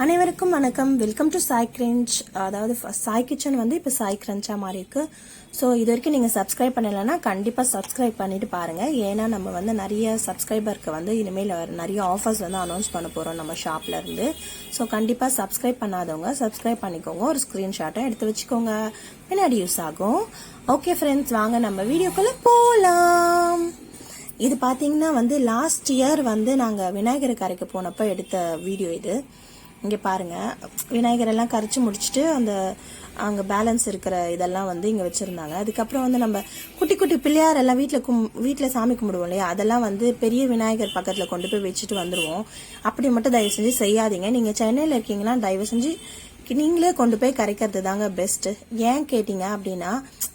அனைவருக்கும் வணக்கம். Welcome to Sai crunch. அதாவது சாய் கிச்சன் வந்து இப்போ சாய் கிரன்ச்சா மாறி இருக்கு. ஸோ இது வரைக்கும் நீங்கள் சப்ஸ்கிரைப் பண்ணலைன்னா கண்டிப்பாக சப்ஸ்கிரைப் பண்ணிட்டு பாருங்க. ஏன்னா நம்ம வந்து நிறைய சப்ஸ்கிரைபருக்கு வந்து இனிமேல் நிறைய ஆஃபர்ஸ் வந்து அனௌன்ஸ் பண்ண போகிறோம் நம்ம ஷாப்ல இருந்து. ஸோ கண்டிப்பாக சப்ஸ்கிரைப் பண்ணாதவங்க சப்ஸ்கிரைப் பண்ணிக்கோங்க. ஒரு ஸ்க்ரீன்ஷாட்டை எடுத்து வச்சுக்கோங்க, பின்னாடி யூஸ் ஆகும். ஓகே ஃப்ரெண்ட்ஸ், வாங்க நம்ம வீடியோக்குள்ள போகலாம். இது பார்த்தீங்கன்னா வந்து லாஸ்ட் இயர் வந்து நாங்கள் விநாயகர் கரைக்கு போனப்போ எடுத்த வீடியோ இது. இங்கே பாருங்க, விநாயகர் எல்லாம் கரைச்சி முடிச்சுட்டு அங்கே பேலன்ஸ் இருக்கிற இதெல்லாம் வந்து இங்கே வச்சுருந்தாங்க. அதுக்கப்புறம் வந்து நம்ம குட்டி குட்டி பிள்ளையார் எல்லாம் வீட்டில் சாமி கும்பிடுவோம் இல்லையா, அதெல்லாம் வந்து பெரிய விநாயகர் பக்கத்தில் கொண்டு போய் வச்சுட்டு வந்துடுவோம். அப்படி மட்டும் தயவு செஞ்சு செய்யாதீங்க. நீங்கள் சென்னையில் இருக்கீங்கன்னா தயவு செஞ்சு நீங்களே கொண்டு போய் கரைக்கிறது தாங்க பெஸ்ட். ஏன் கேட்டீங்க அப்படின்னா,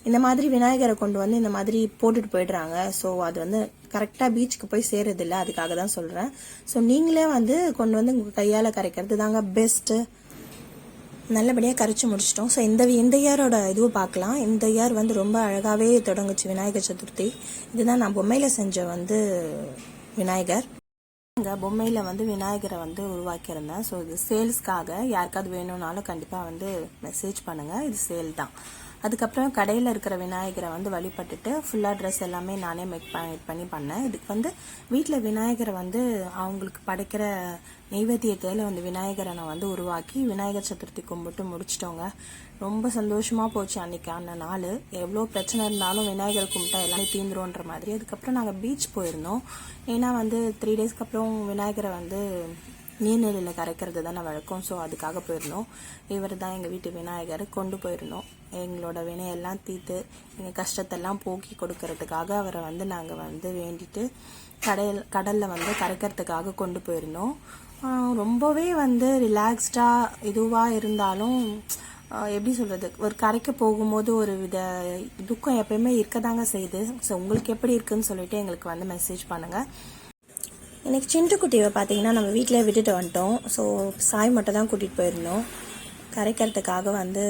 இந்த மாதிரி விநாயகரை கொண்டு வந்து இந்த மாதிரி போட்டுட்டு போயிடுறாங்க. ஸோ அது வந்து கரெக்டாக பீச்சுக்கு போய் சேருது இல்லை, அதுக்காக தான் சொல்கிறேன். ஸோ நீங்களே வந்து கொண்டு வந்து உங்கள் கையால் கரைக்கிறது தாங்க பெஸ்ட்டு. நல்லபடியாக கரைச்சி முடிச்சிட்டோம். ஸோ இந்த இயரோட இதுவும் பார்க்கலாம். இந்த இயர் வந்து ரொம்ப அழகாகவே தொடங்குச்சு விநாயகர் சதுர்த்தி. இதுதான் நான் பொம்மையில் செஞ்ச வந்து விநாயகர். பொம்மையில் வந்து விநாயகரை வந்து உருவாக்கியிருந்தேன். ஸோ இது சேல்ஸ்க்காக யாருக்காவது வேணும்னாலும் கண்டிப்பாக வந்து மெசேஜ் பண்ணுங்கள். இது சேல் தான். அதுக்கப்புறம் கடையில் இருக்கிற விநாயகரை வந்து வழிபட்டுட்டு ஃபுல்லாக ட்ரெஸ் எல்லாமே நானே மேக் பண்ணி பண்ணேன். இதுக்கு வந்து வீட்டில் விநாயகரை வந்து அவங்களுக்கு படைக்கிற நெய்வேத்தியத்தில் வந்து விநாயகரை நான் வந்து உருவாக்கி விநாயகர் சதுர்த்தி கும்பிட்டு முடிச்சிட்டோங்க. ரொம்ப சந்தோஷமாக போச்சு அன்றைக்கான நாள். எவ்வளோ பிரச்சனை இருந்தாலும் விநாயகரை கும்பிட்டா எல்லாமே தீந்துருன்ற மாதிரி. அதுக்கப்புறம் நாங்கள் பீச் போயிருந்தோம். ஏன்னா வந்து 3 டேஸ்க்கு அப்புறம் விநாயகரை வந்து நீர்நிலையில் கரைக்கிறது தானே வழக்கம். ஸோ அதுக்காக போயிருந்தோம். இவர் தான் எங்கள் வீட்டு விநாயகர். கொண்டு போயிருந்தோம். எங்களோட வினையெல்லாம் தீர்த்து எங்கள் கஷ்டத்தெல்லாம் போக்கி கொடுக்கறதுக்காக அவரை வந்து நாங்கள் வந்து வேண்டிட்டு கடலில் வந்து கரைக்கிறதுக்காக கொண்டு போயிருந்தோம். ரொம்பவே வந்து ரிலாக்ஸ்டாக இதுவாக இருந்தாலும் எப்படி சொல்கிறது, ஒரு கரைக்கு போகும்போது ஒரு வித துக்கம் எப்பயுமே இருக்கதாங்க செய்யுது. ஸோ உங்களுக்கு எப்படி இருக்குன்னு சொல்லிட்டு எங்களுக்கு வந்து மெசேஜ் பண்ணுங்கள். இன்னைக்கு சின்ட்டுக்குட்டியை பார்த்தீங்கன்னா நம்ம வீட்டிலே விட்டுட்டு வந்துட்டோம். ஸோ சாய் மட்டும் தான் கூட்டிகிட்டு போயிருந்தோம். கரைக்கிறதுக்காக வந்து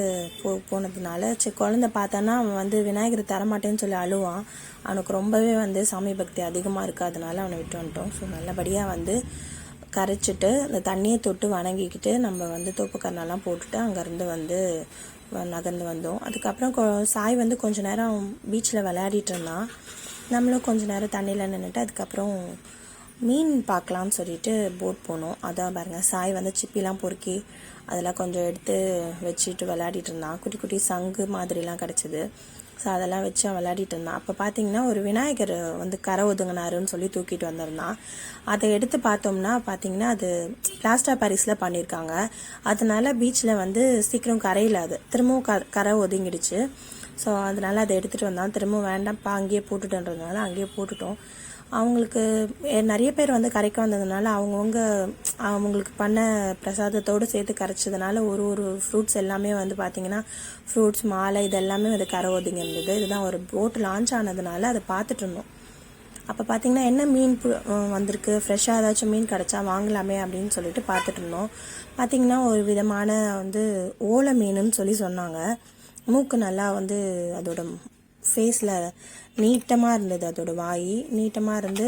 போனதுனால சரி, குழந்தை பார்த்தானா அவன் வந்து விநாயகர் தரமாட்டேன்னு சொல்லி அழுவான். அவனுக்கு ரொம்பவே வந்து சாமி பக்தி அதிகமாக இருக்காதனால அவனை விட்டு வந்துட்டோம். ஸோ நல்லபடியாக வந்து கரைச்சிட்டு அந்த தண்ணியை தொட்டு வணங்கிக்கிட்டு நம்ம வந்து தோப்புக்கரணெல்லாம் போட்டுட்டு அங்கேருந்து வந்து நகர்ந்து வந்தோம். அதுக்கப்புறம் சாய் வந்து கொஞ்ச நேரம் பீச்சில் விளையாடிட்டு இருந்தான். நம்மளும் கொஞ்ச நேரம் தண்ணியில் நின்றுட்டு அதுக்கப்புறம் மீன் பார்க்கலான்னு சொல்லிட்டு போட் போனோம். அதான் பாருங்கள், சாய் வந்து சிப்பிலாம் பொறுக்கி அதெல்லாம் கொஞ்சம் எடுத்து வச்சுட்டு விளையாடிட்டு இருந்தான். குட்டி குட்டி சங்கு மாதிரிலாம் கிடச்சிது. ஸோ அதெல்லாம் வச்சு அவன் விளையாடிட்டு இருந்தான். அப்போ பார்த்தீங்கன்னா ஒரு விநாயகர் வந்து கரை ஒதுங்கினாருன்னு சொல்லி தூக்கிட்டு வந்திருந்தான். அதை எடுத்து பார்த்தோம்னா பார்த்தீங்கன்னா அது பிளாஸ்டர் பாரிஸில் பண்ணியிருக்காங்க. அதனால பீச்சில் வந்து சீக்கிரம் கரையில் அது திரும்பவும் கரை ஒதுங்கிடுச்சு. ஸோ அதனால அதை எடுத்துகிட்டு வந்தான். திரும்பவும் வேண்டாம்ப்பா அங்கேயே போட்டுட்டுன்றதுனால அங்கேயே போட்டுட்டோம். அவங்களுக்கு நிறைய பேர் வந்து கரைக்க வந்ததுனால அவங்களுக்கு பண்ண பிரசாதத்தோடு சேர்த்து கரைச்சதுனால ஒரு ஃப்ரூட்ஸ் எல்லாமே வந்து பார்த்தீங்கன்னா ஃப்ரூட்ஸ் மாலை இதெல்லாமே வந்து கரை ஒதுங்கி இருந்தது. இதுதான் ஒரு போட் லான்ச் ஆனதுனால அதை பார்த்துட்டு இருந்தோம். அப்போ பார்த்தீங்கன்னா என்ன மீன் வந்திருக்கு, ஃப்ரெஷ்ஷாக ஏதாச்சும் மீன் கிடச்சா வாங்கலாமே அப்படின்னு சொல்லிட்டு பார்த்துட்டு இருந்தோம். பார்த்தீங்கன்னா ஒரு விதமான வந்து ஓலை மீனுன்னு சொல்லி சொன்னாங்க. மூக்கு நல்லா வந்து அதோட ஃபேஸில் நீட்டமாக இருந்தது. அதோட வாய் நீட்டமாக இருந்து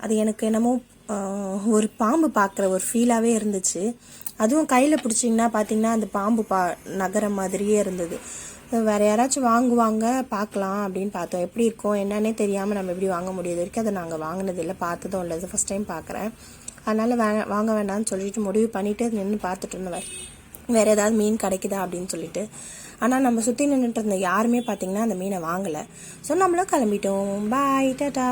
அது எனக்கு என்னமோ ஒரு பாம்பு பார்க்குற ஒரு ஃபீலாகவே இருந்துச்சு. அதுவும் கையில் பிடிச்சிங்கன்னா பார்த்தீங்கன்னா அந்த பாம்பு நகர மாதிரியே இருந்தது. வேறு யாராச்சும் வாங்குவாங்க பார்க்கலாம் அப்படின்னு பார்த்தோம். எப்படி இருக்கும் என்னன்னே தெரியாமல் நம்ம எப்படி வாங்க முடியாது வரைக்கும் அதை நாங்கள் வாங்கினதில்லை, பார்த்ததும் இல்லை. இது ஃபஸ்ட் டைம் பார்க்குறேன். அதனால் வாங்க வேண்டாம்னு சொல்லிட்டு முடிவு பண்ணிவிட்டு நின்று பார்த்துட்டு இருந்தேன் வேறு ஏதாவது மீன் கிடைக்குதா அப்படின்னு சொல்லிட்டு. ஆனால் நம்ம சுற்றி நின்றுட்டு இருந்த யாருமே பார்த்தீங்கன்னா அந்த மீனை வாங்கலை. ஸோ நம்மளும் கிளம்பிட்டோம். பாய், டாடா.